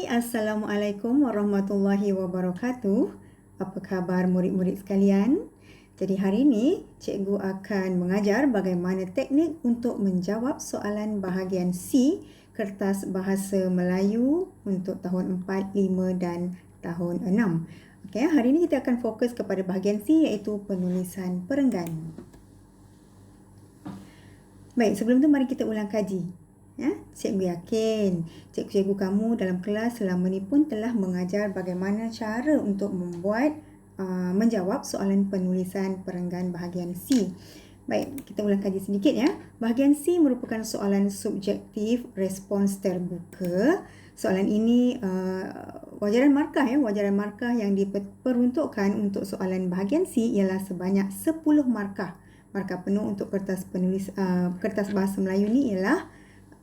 Assalamualaikum warahmatullahi wabarakatuh. Apa khabar murid-murid sekalian? Jadi hari ini cikgu akan mengajar bagaimana teknik untuk menjawab soalan bahagian C kertas bahasa Melayu untuk tahun 4, 5 dan tahun 6. Okey, hari ini kita akan fokus kepada bahagian C iaitu penulisan perenggan. Baik, sebelum tu mari kita ulang kaji. Ya, cikgu yakin cikgu-cikgu kamu dalam kelas selama ni pun telah mengajar bagaimana cara untuk menjawab soalan penulisan perenggan bahagian C. Baik, kita ulang kaji sedikit ya. Bahagian C merupakan soalan subjektif respons terbuka. Soalan ini wajaran markah ya, wajaran markah yang diperuntukkan untuk soalan bahagian C ialah sebanyak 10 markah. Markah penuh untuk kertas kertas bahasa Melayu ni ialah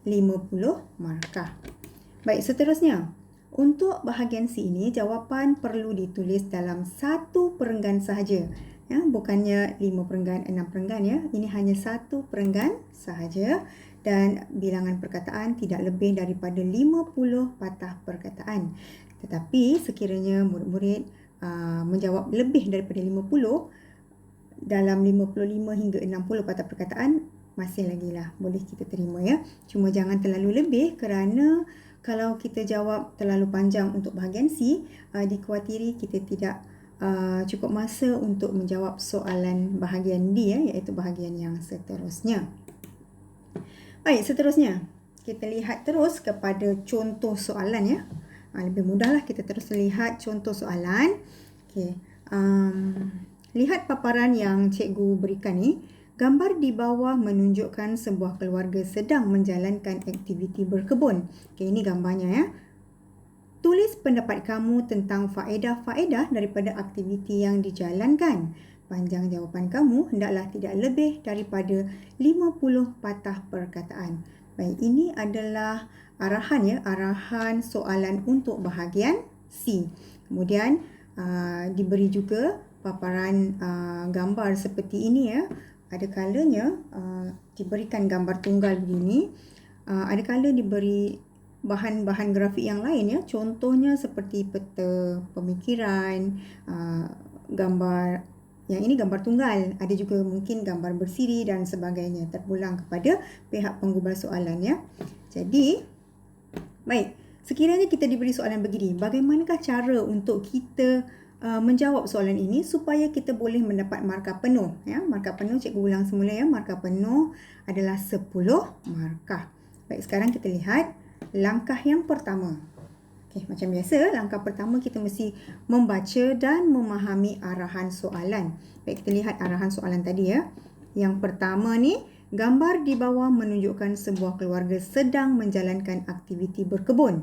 50 markah. Baik, seterusnya. Untuk bahagian C ini, jawapan perlu ditulis dalam satu perenggan sahaja. Ya, bukannya 5 perenggan, 6 perenggan ya. Ini hanya satu perenggan sahaja dan bilangan perkataan tidak lebih daripada 50 patah perkataan. Tetapi sekiranya murid-murid menjawab lebih daripada 50 dalam 55 hingga 60 patah perkataan, masih lagi lah boleh kita terima ya. Cuma jangan terlalu lebih kerana kalau kita jawab terlalu panjang untuk bahagian C, dikhawatiri kita tidak cukup masa untuk menjawab soalan bahagian D ya, iaitu bahagian yang seterusnya. Baik, seterusnya kita lihat terus kepada contoh soalan ya. Lebih mudahlah kita terus lihat contoh soalan. Okey. Lihat paparan yang cikgu berikan ni. Gambar di bawah menunjukkan sebuah keluarga sedang menjalankan aktiviti berkebun. Okey, ini gambarnya ya. Tulis pendapat kamu tentang faedah-faedah daripada aktiviti yang dijalankan. Panjang jawapan kamu hendaklah tidak lebih daripada 50 patah perkataan. Baik, ini adalah arahan ya, arahan soalan untuk bahagian C. Kemudian diberi juga paparan gambar seperti ini ya. Ada kalanya diberikan gambar tunggal begini, ada kala diberi bahan-bahan grafik yang lain ya. Contohnya seperti peta pemikiran, gambar yang ini gambar tunggal, ada juga mungkin gambar bersiri dan sebagainya, terpulang kepada pihak penggubal soalan ya. Jadi, baik, sekiranya kita diberi soalan begini, bagaimanakah cara untuk kita menjawab soalan ini supaya kita boleh mendapat markah penuh ya. Markah penuh, cikgu ulang semula ya, markah penuh adalah 10 markah. Baik, sekarang kita lihat langkah yang pertama. Okey, macam biasa, langkah pertama kita mesti membaca dan memahami arahan soalan. Baik, kita lihat arahan soalan tadi ya. Yang pertama ni, gambar di bawah menunjukkan sebuah keluarga sedang menjalankan aktiviti berkebun.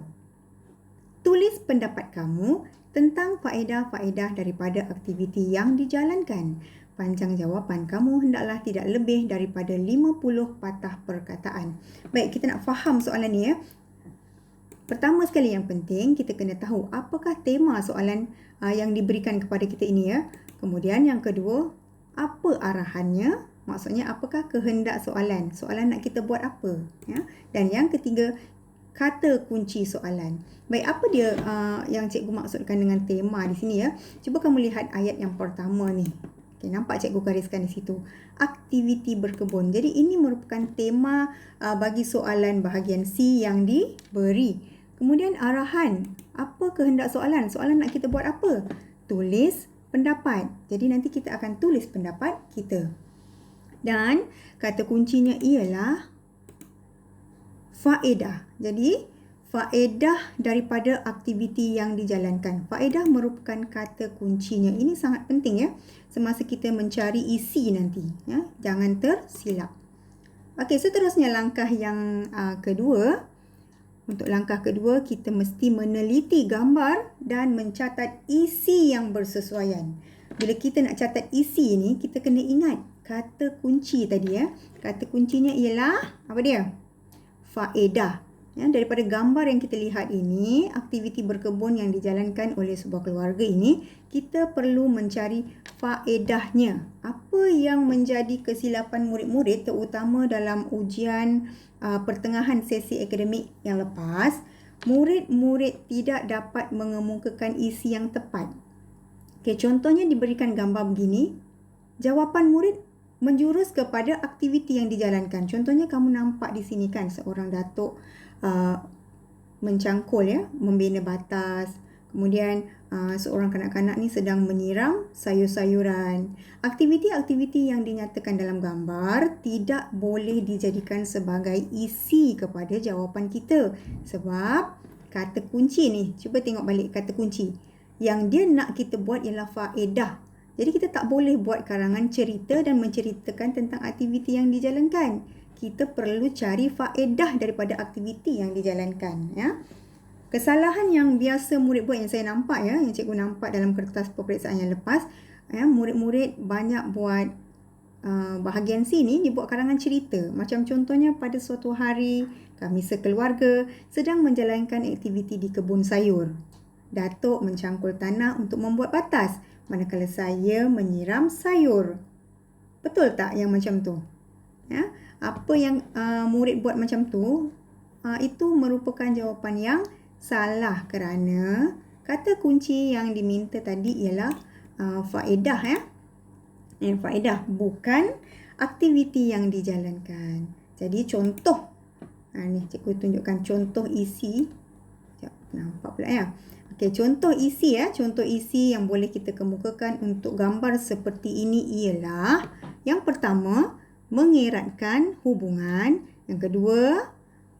Tulis pendapat kamu tentang faedah-faedah daripada aktiviti yang dijalankan. Panjang jawapan kamu hendaklah tidak lebih daripada 50 patah perkataan. Baik, kita nak faham soalan ni ya. Pertama sekali yang penting, kita kena tahu apakah tema soalan yang diberikan kepada kita ini ya. Kemudian yang kedua, apa arahannya? Maksudnya apakah kehendak soalan? Soalan nak kita buat apa? Ya. Dan yang ketiga, kata kunci soalan. Baik, apa dia yang cikgu maksudkan dengan tema di sini ya? Cuba kamu lihat ayat yang pertama ni. Okay, nampak cikgu gariskan di situ. Aktiviti berkebun. Jadi ini merupakan tema bagi soalan bahagian C yang diberi. Kemudian arahan. Apa kehendak soalan? Soalan nak kita buat apa? Tulis pendapat. Jadi nanti kita akan tulis pendapat kita. Dan kata kuncinya ialah faedah. Jadi, faedah daripada aktiviti yang dijalankan. Faedah merupakan kata kuncinya. Ini sangat penting ya, semasa kita mencari isi nanti. Ya. Jangan tersilap. Okey, seterusnya langkah yang kedua. Untuk langkah kedua, kita mesti meneliti gambar dan mencatat isi yang bersesuaian. Bila kita nak catat isi ni, kita kena ingat kata kunci tadi ya. Kata kuncinya ialah, apa dia? Faedah. Ya, daripada gambar yang kita lihat ini, aktiviti berkebun yang dijalankan oleh sebuah keluarga ini, kita perlu mencari faedahnya. Apa yang menjadi kesilapan murid-murid terutama dalam ujian pertengahan sesi akademik yang lepas, murid-murid tidak dapat mengemukakan isi yang tepat. Okey, contohnya diberikan gambar begini. Jawapan murid menjurus kepada aktiviti yang dijalankan. Contohnya kamu nampak di sini kan seorang datuk mencangkul ya, membina batas. Kemudian seorang kanak-kanak ni sedang menyiram sayur-sayuran. Aktiviti-aktiviti yang dinyatakan dalam gambar tidak boleh dijadikan sebagai isi kepada jawapan kita. Sebab kata kunci ni, cuba tengok balik kata kunci. Yang dia nak kita buat ialah faedah. Jadi kita tak boleh buat karangan cerita dan menceritakan tentang aktiviti yang dijalankan. Kita perlu cari faedah daripada aktiviti yang dijalankan ya. Kesalahan yang biasa murid buat yang saya nampak ya, yang cikgu nampak dalam kertas peperiksaan yang lepas, ya, murid-murid banyak buat bahagian sini dibuat karangan cerita. Macam contohnya pada suatu hari kami sekeluarga sedang menjalankan aktiviti di kebun sayur. Datuk mencangkul tanah untuk membuat batas, manakala saya menyiram sayur. Betul tak yang macam tu? Ya, apa yang murid buat macam tu, itu merupakan jawapan yang salah kerana kata kunci yang diminta tadi ialah faedah ya. Faedah bukan aktiviti yang dijalankan. Jadi contoh, ni cikgu tunjukkan contoh isi. Sekejap, nampak pula ya. Okey, contoh isi ya. Contoh isi yang boleh kita kemukakan untuk gambar seperti ini ialah yang pertama, mengeratkan hubungan. Yang kedua,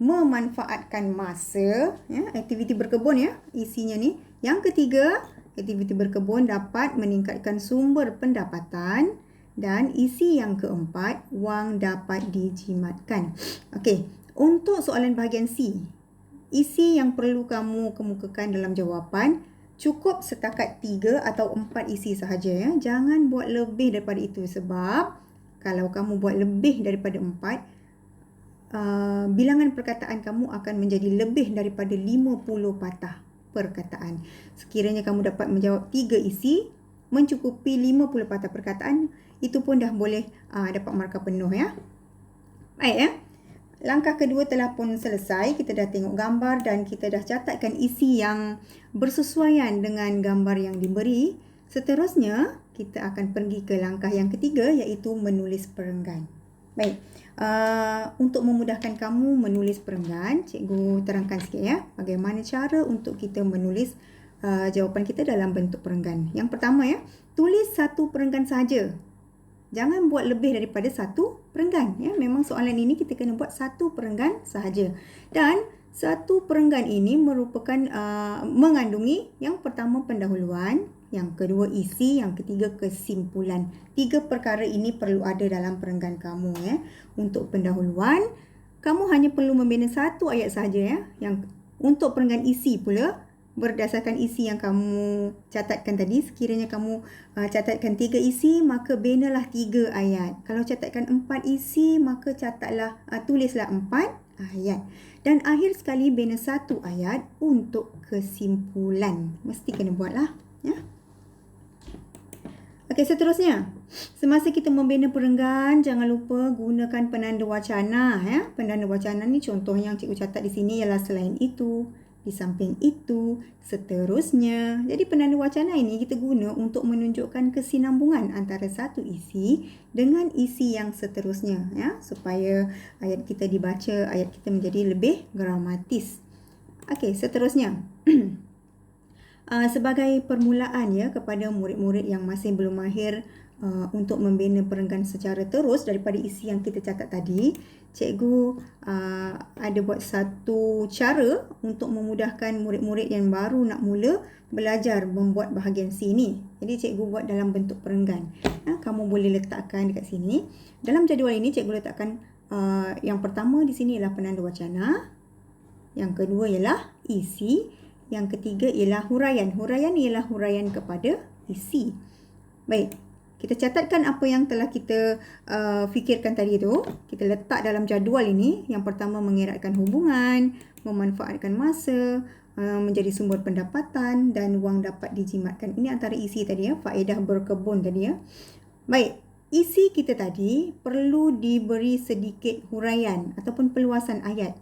memanfaatkan masa, ya, aktiviti berkebun ya, isinya ni. Yang ketiga, aktiviti berkebun dapat meningkatkan sumber pendapatan. Dan isi yang keempat, wang dapat dijimatkan. Okey, untuk soalan bahagian C, isi yang perlu kamu kemukakan dalam jawapan cukup setakat 3 atau 4 isi sahaja ya. Jangan buat lebih daripada itu sebab kalau kamu buat lebih daripada 4, bilangan perkataan kamu akan menjadi lebih daripada 50 patah perkataan. Sekiranya kamu dapat menjawab 3 isi, mencukupi 50 patah perkataan, itu pun dah boleh dapat markah penuh ya. Baik ya. Langkah kedua telah pun selesai. Kita dah tengok gambar dan kita dah catatkan isi yang bersesuaian dengan gambar yang diberi. Seterusnya, kita akan pergi ke langkah yang ketiga iaitu menulis perenggan. Baik, untuk memudahkan kamu menulis perenggan, cikgu terangkan sikit ya, bagaimana cara untuk kita menulis jawapan kita dalam bentuk perenggan. Yang pertama ya, tulis satu perenggan sahaja. Jangan buat lebih daripada satu perenggan ya. Memang soalan ini kita kena buat satu perenggan sahaja. Dan satu perenggan ini merupakan mengandungi yang pertama pendahuluan, yang kedua isi, yang ketiga kesimpulan. 3 perkara ini perlu ada dalam perenggan kamu ya. Untuk pendahuluan, kamu hanya perlu membina satu ayat sahaja ya. Yang untuk perenggan isi pula, berdasarkan isi yang kamu catatkan tadi, sekiranya kamu catatkan 3 isi, maka binalah 3 ayat. Kalau catatkan 4 isi, maka tulislah 4 ayat. Dan akhir sekali bina 1 ayat untuk kesimpulan. Mesti kena buatlah ya. Okey, seterusnya. Semasa kita membina perenggan, jangan lupa gunakan penanda wacana ya. Penanda wacana ni contoh yang cikgu catat di sini ialah selain itu, di samping itu, seterusnya. Jadi penanda wacana ini kita guna untuk menunjukkan kesinambungan antara satu isi dengan isi yang seterusnya ya, supaya ayat kita dibaca, ayat kita menjadi lebih gramatis. Okey, seterusnya. Sebagai permulaan ya kepada murid-murid yang masih belum mahir untuk membina perenggan secara terus daripada isi yang kita catat tadi, cikgu ada buat satu cara untuk memudahkan murid-murid yang baru nak mula belajar membuat bahagian C ni. Jadi cikgu buat dalam bentuk perenggan. Kamu boleh letakkan dekat sini. Dalam jadual ini cikgu letakkan yang pertama di sini ialah penanda wacana, yang kedua ialah isi, yang ketiga ialah huraian. Huraian ialah huraian kepada isi. Baik, kita catatkan apa yang telah kita fikirkan tadi tu. Kita letak dalam jadual ini. Yang pertama mengeratkan hubungan, memanfaatkan masa, menjadi sumber pendapatan dan wang dapat dijimatkan. Ini antara isi tadi ya, faedah berkebun tadi ya. Baik, isi kita tadi perlu diberi sedikit huraian ataupun perluasan ayat.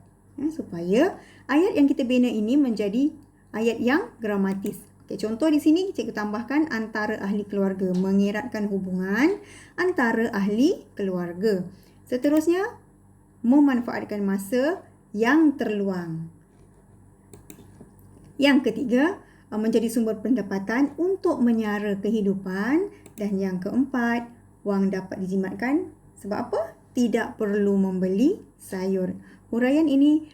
supaya ayat yang kita bina ini menjadi ayat yang gramatis. Okay, contoh di sini cikgu tambahkan antara ahli keluarga, mengeratkan hubungan antara ahli keluarga. Seterusnya, memanfaatkan masa yang terluang. Yang ketiga, menjadi sumber pendapatan untuk menyara kehidupan. Dan yang keempat, wang dapat dijimatkan sebab apa? Tidak perlu membeli sayur. Huraian ini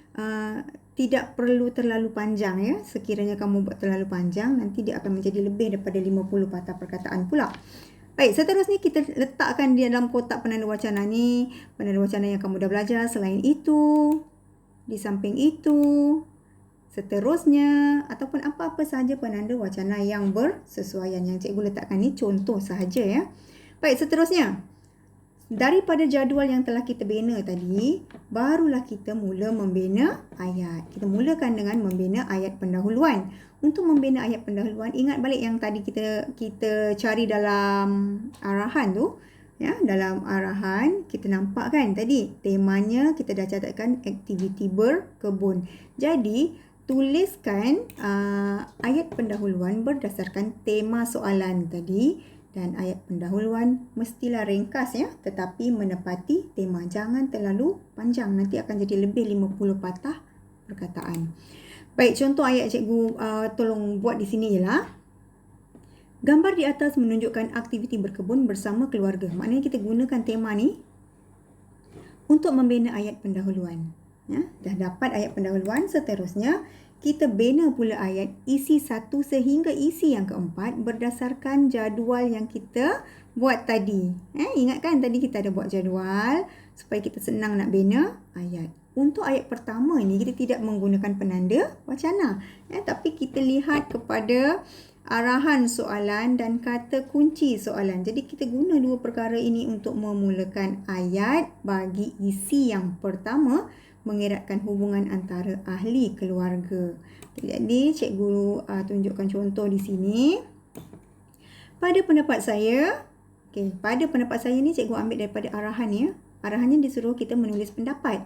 tidak perlu terlalu panjang ya. Sekiranya kamu buat terlalu panjang, nanti dia akan menjadi lebih daripada 50 patah perkataan pula. Baik, seterusnya kita letakkan di dalam kotak penanda wacana ni, penanda wacana yang kamu dah belajar. Selain itu, di samping itu, seterusnya, ataupun apa-apa sahaja penanda wacana yang bersesuaian. Yang cikgu letakkan ni contoh sahaja ya. Baik, seterusnya. Daripada jadual yang telah kita bina tadi, barulah kita mula membina ayat. Kita mulakan dengan membina ayat pendahuluan. Untuk membina ayat pendahuluan, ingat balik yang tadi kita cari dalam arahan tu. Ya, dalam arahan kita nampak kan tadi temanya kita dah catatkan aktiviti berkebun. Jadi tuliskan ayat pendahuluan berdasarkan tema soalan tadi. Dan ayat pendahuluan mestilah ringkas ya, tetapi menepati tema. Jangan terlalu panjang, nanti akan jadi lebih 50 patah perkataan. Baik, contoh ayat cikgu tolong buat di sini ialah gambar di atas menunjukkan aktiviti berkebun bersama keluarga. Maknanya kita gunakan tema ni untuk membina ayat pendahuluan. Ya, dah dapat ayat pendahuluan, seterusnya kita bina pula ayat isi 1 sehingga isi yang keempat berdasarkan jadual yang kita buat tadi. Ingat kan tadi kita ada buat jadual supaya kita senang nak bina ayat. Untuk ayat pertama ni kita tidak menggunakan penanda wacana. Tapi kita lihat kepada arahan soalan dan kata kunci soalan. Jadi kita guna dua perkara ini untuk memulakan ayat bagi isi yang pertama, mengeratkan hubungan antara ahli keluarga. Jadi cikgu tunjukkan contoh di sini. Pada pendapat saya, pada pendapat saya ni cikgu ambil daripada arahan ya. Arahannya disuruh kita menulis pendapat.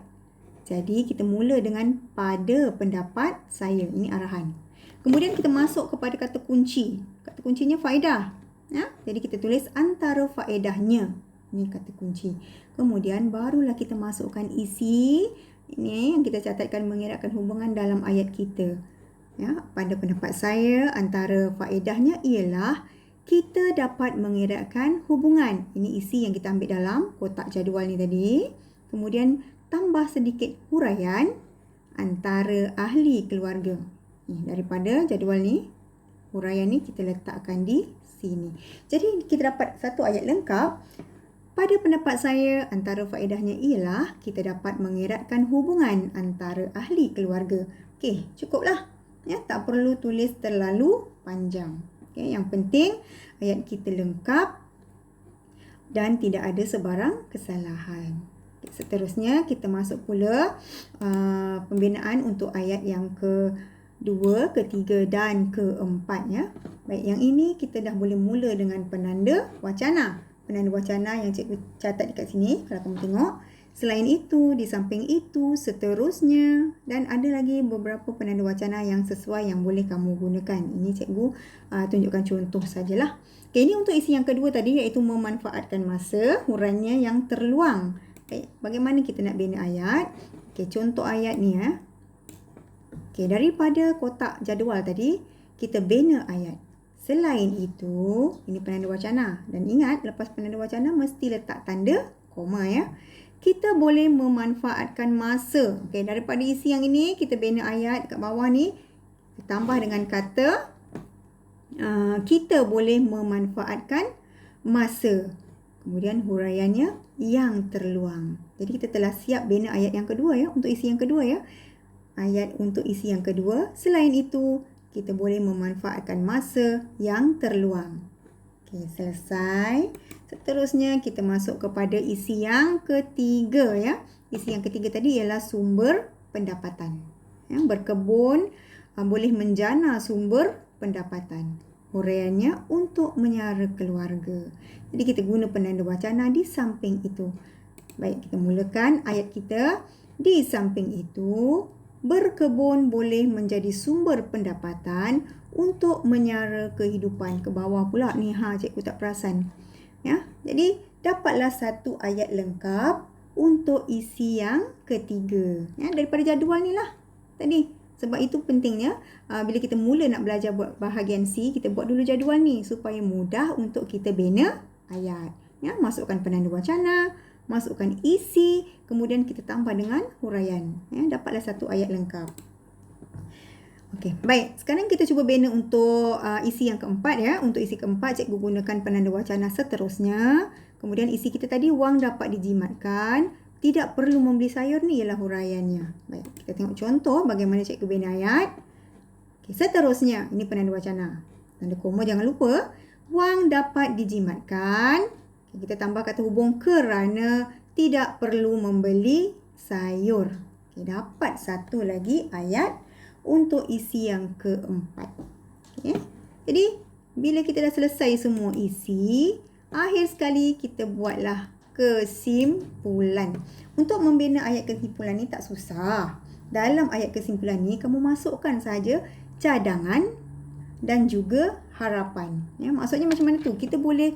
Jadi kita mula dengan pada pendapat saya. Ini arahan. Kemudian kita masuk kepada kata kunci. Kata kuncinya faedah. Ya? Jadi kita tulis antara faedahnya. Ini kata kunci. Kemudian barulah kita masukkan isi. Ini yang kita catatkan mengeratkan hubungan dalam ayat kita. Ya, pada pendapat saya, antara faedahnya ialah kita dapat mengeratkan hubungan. Ini isi yang kita ambil dalam kotak jadual ni tadi. Kemudian tambah sedikit huraian antara ahli keluarga. Daripada jadual ni, huraian ni kita letakkan di sini. Jadi kita dapat satu ayat lengkap. Pada pendapat saya, antara faedahnya ialah kita dapat mengeratkan hubungan antara ahli keluarga. Okey, cukuplah. Ya, tak perlu tulis terlalu panjang. Okey, yang penting ayat kita lengkap dan tidak ada sebarang kesalahan. Seterusnya kita masuk pula pembinaan untuk ayat yang kedua, ketiga dan keempat ya. Baik, yang ini kita dah boleh mula dengan penanda wacana. Penanda wacana yang cikgu catat dekat sini kalau kamu tengok. Selain itu, di samping itu, seterusnya dan ada lagi beberapa penanda wacana yang sesuai yang boleh kamu gunakan. Ini cikgu tunjukkan contoh sajalah. Okay, ini untuk isi yang kedua tadi iaitu memanfaatkan masa, huraiannya yang terluang. Okay, bagaimana kita nak bina ayat? Okay, contoh ayat ni ya. Okay, daripada kotak jadual tadi, kita bina ayat. Selain itu, ini penanda wacana. Dan ingat, lepas penanda wacana mesti letak tanda koma ya. Kita boleh memanfaatkan masa. Okay, daripada isi yang ini, kita bina ayat dekat bawah ni. Tambah dengan kata, kita boleh memanfaatkan masa. Kemudian huraiannya yang terluang. Jadi kita telah siap bina ayat yang kedua ya. Untuk isi yang kedua ya. Ayat untuk isi yang kedua. Selain itu, kita boleh memanfaatkan masa yang terluang. Okey, selesai. Seterusnya kita masuk kepada isi yang ketiga ya. Isi yang ketiga tadi ialah sumber pendapatan. Ya, berkebun boleh menjana sumber pendapatan. Huraiannya untuk menyara keluarga. Jadi kita guna penanda wacana di samping itu. Baik, kita mulakan ayat kita. Di samping itu, berkebun boleh menjadi sumber pendapatan untuk menyara kehidupan. Ke bawah pula ni, cikgu tak perasan. Ya, jadi dapatlah satu ayat lengkap untuk isi yang ketiga. Ya, daripada jadual ni lah tadi. Sebab itu pentingnya bila kita mula nak belajar buat bahagian C, kita buat dulu jadual ni supaya mudah untuk kita bina ayat. Ya, masukkan penanda wacana, masukkan isi, kemudian kita tambah dengan huraian. Ya, dapatlah satu ayat lengkap. Okey, baik. Sekarang kita cuba bina untuk isi yang keempat ya. Untuk isi keempat, cikgu gunakan penanda wacana seterusnya. Kemudian isi kita tadi, wang dapat dijimatkan. Tidak perlu membeli sayur ni ialah huraiannya. Baik, kita tengok contoh bagaimana cikgu bina ayat. Okey, seterusnya, ini penanda wacana. Tanda koma jangan lupa. Wang dapat dijimatkan. Okey, kita tambah kata hubung kerana tidak perlu membeli sayur. Okey, dapat satu lagi ayat untuk isi yang keempat. Okay. Jadi, bila kita dah selesai semua isi, akhir sekali kita buatlah kesimpulan. Untuk membina ayat kesimpulan ni tak susah. Dalam ayat kesimpulan ni, kamu masukkan saja cadangan dan juga harapan. Ya, maksudnya macam mana tu? Kita boleh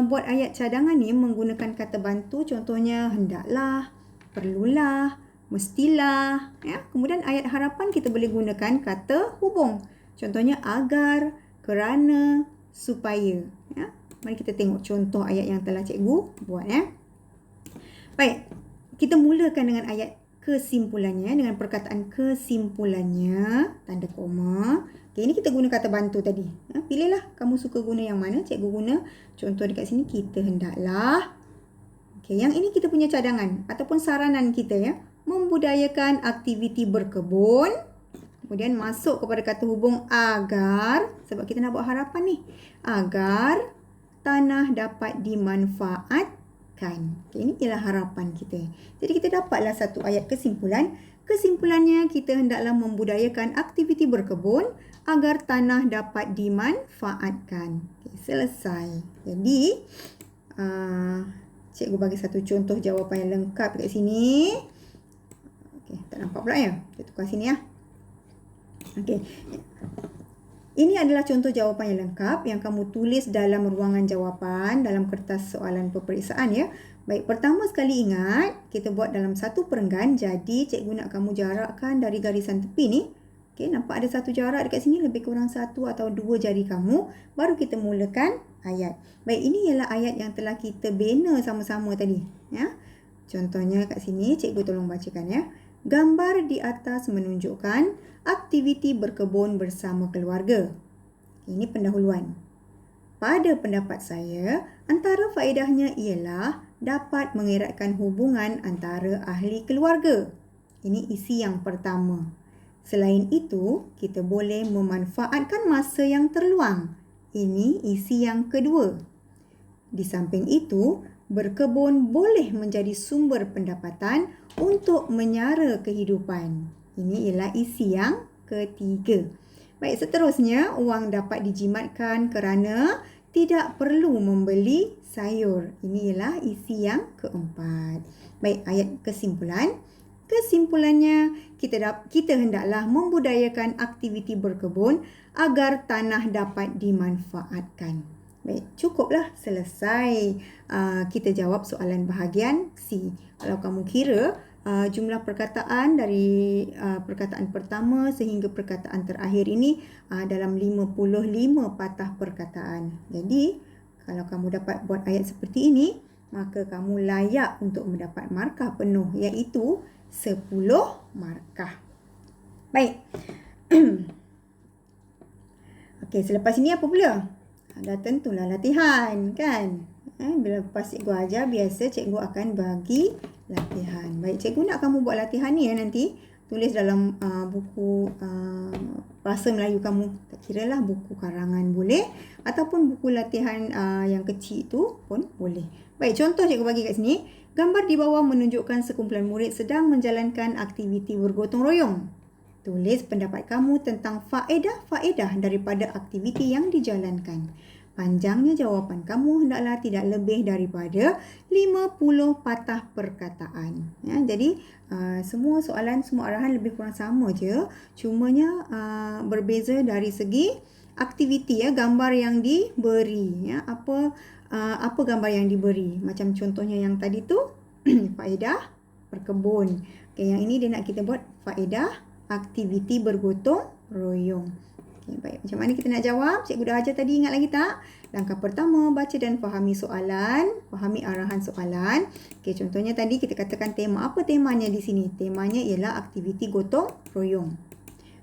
buat ayat cadangan ni menggunakan kata bantu. Contohnya, hendaklah, perlulah, mestilah. Ya. Kemudian ayat harapan kita boleh gunakan kata hubung. Contohnya agar, kerana, supaya. Ya. Mari kita tengok contoh ayat yang telah cikgu buat. Ya. Baik, kita mulakan dengan ayat kesimpulannya. Dengan perkataan kesimpulannya, tanda koma. Okay, ini kita guna kata bantu tadi. Ya, pilihlah kamu suka guna yang mana. Cikgu guna contoh dekat sini, kita hendaklah. Okay, yang ini kita punya cadangan ataupun saranan kita ya. Membudayakan aktiviti berkebun. Kemudian masuk kepada kata hubung agar. Sebab kita nak buat harapan ni. Agar tanah dapat dimanfaatkan. Okay, ini ialah harapan kita. Jadi kita dapatlah satu ayat kesimpulan. Kesimpulannya, kita hendaklah membudayakan aktiviti berkebun agar tanah dapat dimanfaatkan. Okay, selesai. Jadi, cikgu bagi satu contoh jawapan yang lengkap dekat sini. Okey, tak nampak pula ya. Kita tukar sini ya. Okey. Ini adalah contoh jawapan yang lengkap yang kamu tulis dalam ruangan jawapan dalam kertas soalan peperiksaan ya. Baik, pertama sekali ingat kita buat dalam satu perenggan. Jadi cikgu nak kamu jarakkan dari garisan tepi ni. Okey, nampak ada satu jarak dekat sini, lebih kurang 1 atau 2 jari kamu. Baru kita mulakan ayat. Baik, ini ialah ayat yang telah kita bina sama-sama tadi. Ya. Contohnya kat sini, cikgu tolong bacakan ya. Gambar di atas menunjukkan aktiviti berkebun bersama keluarga. Ini pendahuluan. Pada pendapat saya, antara faedahnya ialah dapat mengeratkan hubungan antara ahli keluarga. Ini isi yang pertama. Selain itu, kita boleh memanfaatkan masa yang terluang. Ini isi yang kedua. Di samping itu, berkebun boleh menjadi sumber pendapatan untuk menyara kehidupan. Ini ialah isi yang ketiga. Baik, seterusnya, wang dapat dijimatkan kerana tidak perlu membeli sayur. Ini ialah isi yang keempat. Baik, ayat kesimpulan. Kesimpulannya, kita hendaklah membudayakan aktiviti berkebun agar tanah dapat dimanfaatkan. Baik, cukuplah selesai kita jawab soalan bahagian C. Kalau kamu kira jumlah perkataan dari perkataan pertama sehingga perkataan terakhir ini dalam 55 patah perkataan. Jadi, kalau kamu dapat buat ayat seperti ini, maka kamu layak untuk mendapat markah penuh, iaitu 10 markah. Baik. Okey, selepas ini apa pula? Dah tentulah latihan, kan? Bila lepas cikgu ajar, biasa cikgu akan bagi latihan. Baik, cikgu nak kamu buat latihan ni ya nanti. Tulis dalam buku bahasa Melayu kamu. Tak kira lah buku karangan boleh. Ataupun buku latihan yang kecil tu pun boleh. Baik, contoh cikgu bagi kat sini. Gambar di bawah menunjukkan sekumpulan murid sedang menjalankan aktiviti bergotong royong. Tulis pendapat kamu tentang faedah-faedah daripada aktiviti yang dijalankan. Panjangnya jawapan kamu hendaklah tidak lebih daripada 50 patah perkataan. Ya, jadi semua soalan, semua arahan lebih kurang sama je. Cumanya berbeza dari segi aktiviti, ya, gambar yang diberi. Ya, apa gambar yang diberi? Macam contohnya yang tadi tu faedah berkebun. Okay, yang ini dia nak kita buat faedah aktiviti bergotong royong. Okay, baik. Macam mana kita nak jawab? Cikgu dah ajar tadi, ingat lagi tak? Langkah pertama, baca dan fahami soalan. Fahami arahan soalan. Okay, contohnya tadi kita katakan tema. Apa temanya di sini? Temanya ialah aktiviti gotong royong.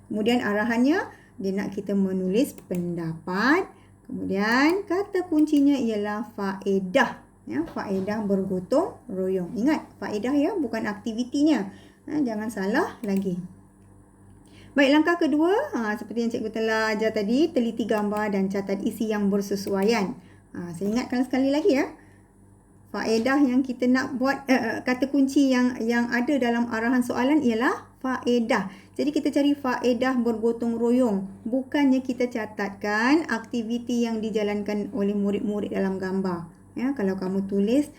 Kemudian arahannya, dia nak kita menulis pendapat. Kemudian kata kuncinya ialah faedah. Ya, faedah bergotong royong. Ingat, faedah ya, bukan aktivitinya. Jangan salah lagi. Baik, langkah kedua, seperti yang cikgu telah ajar tadi, teliti gambar dan catat isi yang bersesuaian. Saya ingatkan sekali lagi ya. Faedah yang kita nak buat, kata kunci yang ada dalam arahan soalan ialah faedah. Jadi kita cari faedah bergotong royong. Bukannya kita catatkan aktiviti yang dijalankan oleh murid-murid dalam gambar. Ya, kalau kamu tulis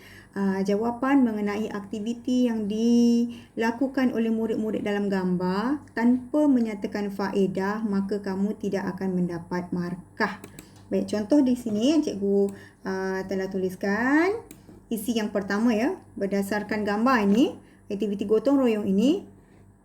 jawapan mengenai aktiviti yang dilakukan oleh murid-murid dalam gambar tanpa menyatakan faedah, maka kamu tidak akan mendapat markah. Baik, contoh di sini yang cikgu telah tuliskan. Isi yang pertama ya, berdasarkan gambar ini, aktiviti gotong royong ini,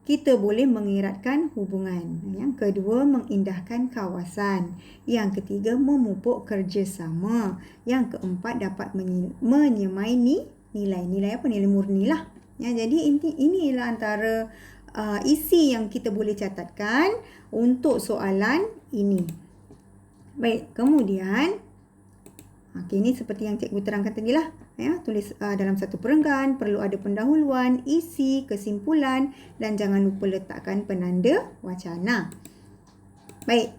kita boleh mengeratkan hubungan. Yang kedua, mengindahkan kawasan. Yang ketiga, memupuk kerjasama. Yang keempat, dapat menyemai nilai. Nilai apa? Nilai murni lah. Ya, jadi ini ialah antara isi yang kita boleh catatkan untuk soalan ini. Baik, kemudian ini seperti yang cikgu terangkan tadi lah. Ya, tulis dalam satu perenggan, perlu ada pendahuluan, isi, kesimpulan dan jangan lupa letakkan penanda wacana. Baik.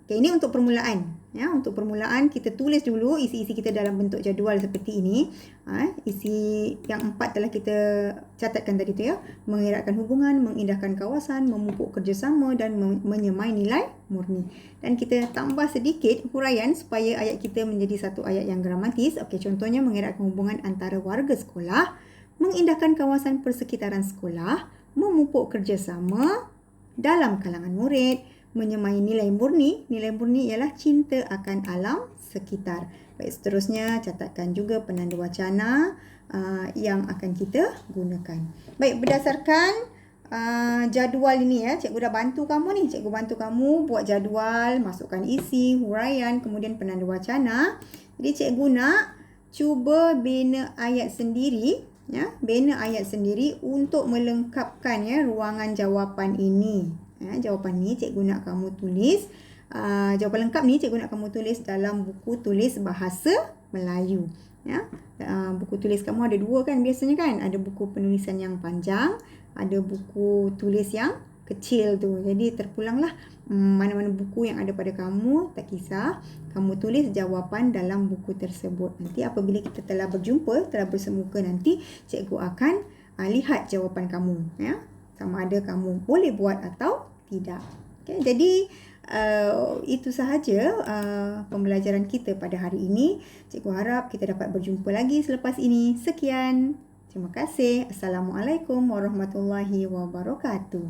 Ini untuk permulaan. Ya, untuk permulaan kita tulis dulu isi-isi kita dalam bentuk jadual seperti ini. Isi yang 4 telah kita catatkan tadi tu ya. Mengeratkan hubungan, mengindahkan kawasan, memupuk kerjasama dan menyemai nilai murni. Dan kita tambah sedikit huraian supaya ayat kita menjadi satu ayat yang gramatis. Okey, contohnya mengeratkan hubungan antara warga sekolah, mengindahkan kawasan persekitaran sekolah, memupuk kerjasama dalam kalangan murid, menyemai nilai murni. Nilai murni ialah cinta akan alam sekitar. Baik, seterusnya catatkan juga penanda wacana yang akan kita gunakan. Baik, berdasarkan jadual ini ya, cikgu dah bantu kamu ni. Cikgu bantu kamu buat jadual, masukkan isi, huraian, kemudian penanda wacana. Jadi cikgu nak cuba bina ayat sendiri, ya, bina ayat sendiri untuk melengkapkan ya ruangan jawapan ini. Ya, jawapan ni cikgu nak kamu tulis. Jawapan lengkap ni cikgu nak kamu tulis dalam buku tulis bahasa Melayu. Ya, buku tulis kamu ada 2 kan biasanya kan? Ada buku penulisan yang panjang, ada buku tulis yang kecil tu. Jadi terpulanglah mana-mana buku yang ada pada kamu, tak kisah. Kamu tulis jawapan dalam buku tersebut. Nanti apabila kita telah berjumpa, telah bersemuka nanti, cikgu akan lihat jawapan kamu. Ya, sama ada kamu boleh buat atau tidak. Okay, jadi itu sahaja pembelajaran kita pada hari ini. Cikgu harap kita dapat berjumpa lagi selepas ini. Sekian. Terima kasih. Assalamualaikum warahmatullahi wabarakatuh.